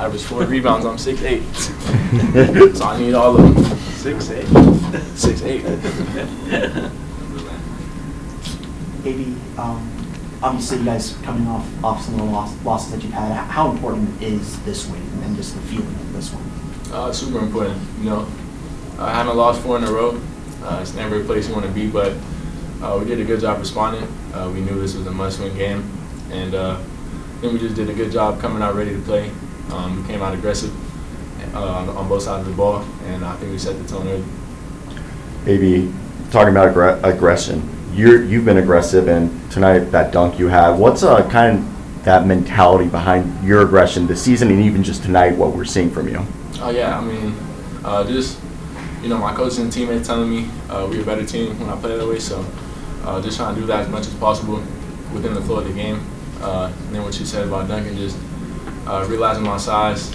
average 4 rebounds. I'm 6'8". So I need all of them. 6'8". 6'8". Maybe, obviously you guys coming off some of the losses that you've had, how important is this win and just the feeling of this one? Super important. I haven't lost 4 in a row. It's never a place you want to be, but we did a good job responding. We knew this was a must-win game, and I think we just did a good job coming out ready to play. We came out aggressive on both sides of the ball, and I think we set the tone early. Maybe talking about aggression, you've been aggressive, and tonight that dunk you had. What's kind of that mentality behind your aggression this season, and even just tonight, what we're seeing from you? Oh yeah, I mean, just my coach and teammates telling me we're a better team when I play that way. So just trying to do that as much as possible within the flow of the game. And then what you said about dunking, just realizing my size,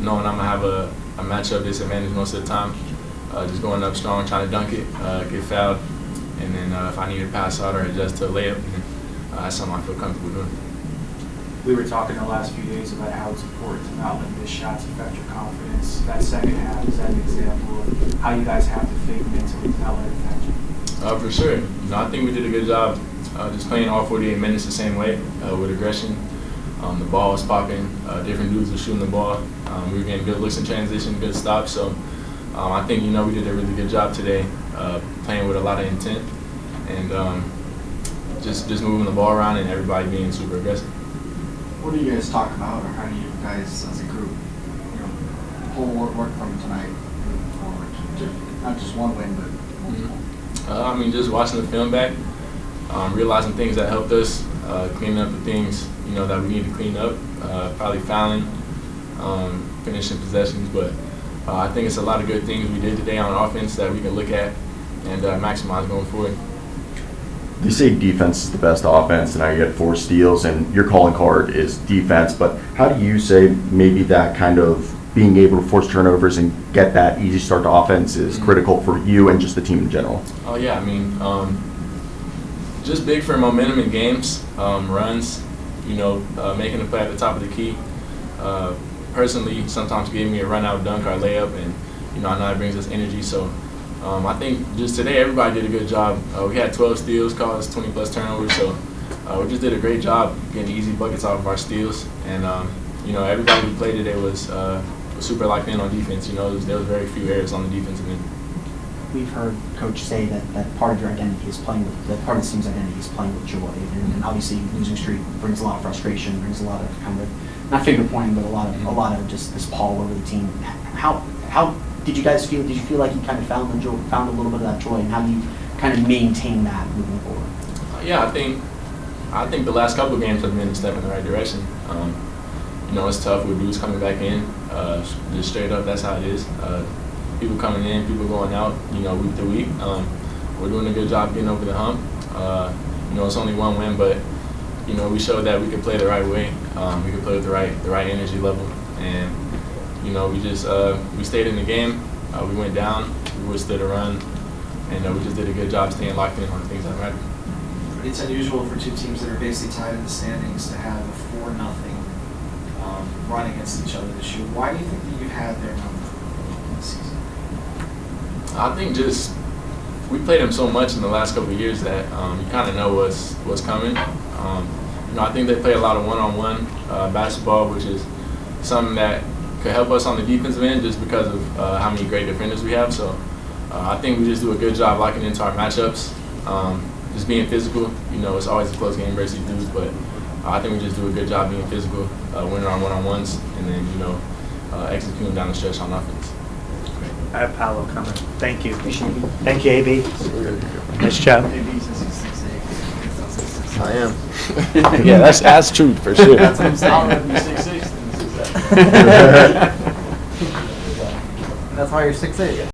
knowing I'm gonna have a matchup disadvantage most of the time. Just going up strong, trying to dunk it, get fouled, and then if I need to pass out or adjust to a layup, that's something I feel comfortable doing. We were talking the last few days about how it's important to not let miss shots affect your confidence. That second half is that an example of how you guys have to think mentally to not let it affect you? For sure. I think we did a good job just playing all 48 minutes the same way with aggression. The ball was popping. Different dudes were shooting the ball. We were getting good looks in transition, good stops. So I think we did a really good job today, playing with a lot of intent and just moving the ball around and everybody being super aggressive. What do you guys talk about, or how do you guys as a group, pull work from tonight moving forward? Not just one win, but multiple. Just watching the film back, realizing things that helped us, cleaning up the things that we need to clean up, probably fouling, finishing possessions. But I think it's a lot of good things we did today on offense that we can look at and maximize going forward. You say defense is the best offense, and now you get 4 steals, and your calling card is defense. But how do you say maybe that kind of being able to force turnovers and get that easy start to offense is critical for you and just the team in general? Oh yeah, just big for momentum in games, runs. Making a play at the top of the key. Personally, sometimes giving me a run-out dunk or a layup, and I know it brings us energy. So. I think just today everybody did a good job. We had 12 steals, caused 20-plus turnovers, so we just did a great job getting easy buckets off of our steals. And everybody who played today was super locked in on defense. There was very few errors on the defensive end. We've heard Coach say that part of your identity is playing with, that part of the team's identity is playing with joy, and obviously losing streak brings a lot of frustration, brings a lot of kind of not finger pointing, but a lot of just this pall over the team. How did you guys feel? Did you feel like you kind of found a little bit of that joy, and how do you kind of maintain that moving forward? Yeah, I think the last couple of games have been a step in the right direction. It's tough with dudes coming back in, just straight up. That's how it is. People coming in, people going out. Week to week. We're doing a good job getting over the hump. It's only one win, but we showed that we could play the right way. We could play with the right energy level, and. We stayed in the game. We went down. We withstood a run, and we just did a good job staying locked in on the things that matter. It's unusual for 2 teams that are basically tied in the standings to have a 4-0 run against each other this year. Why do you think that you had their number this season? I think just we played them so much in the last couple of years that you kind of know what's coming. I think they play a lot of one-on-one basketball, which is something that could help us on the defensive end just because of how many great defenders we have. So I think we just do a good job locking into our matchups, just being physical. It's always a close game versus dudes, but I think we just do a good job being physical, winning our one-on-ones, and then executing down the stretch on offense. I have Paolo coming. Thank you. Appreciate it. Thank you, AB. Nice job. AB says he's 6'8". I am. Yeah, that's true for sure. That's what I'm saying. That's why you're 6'8".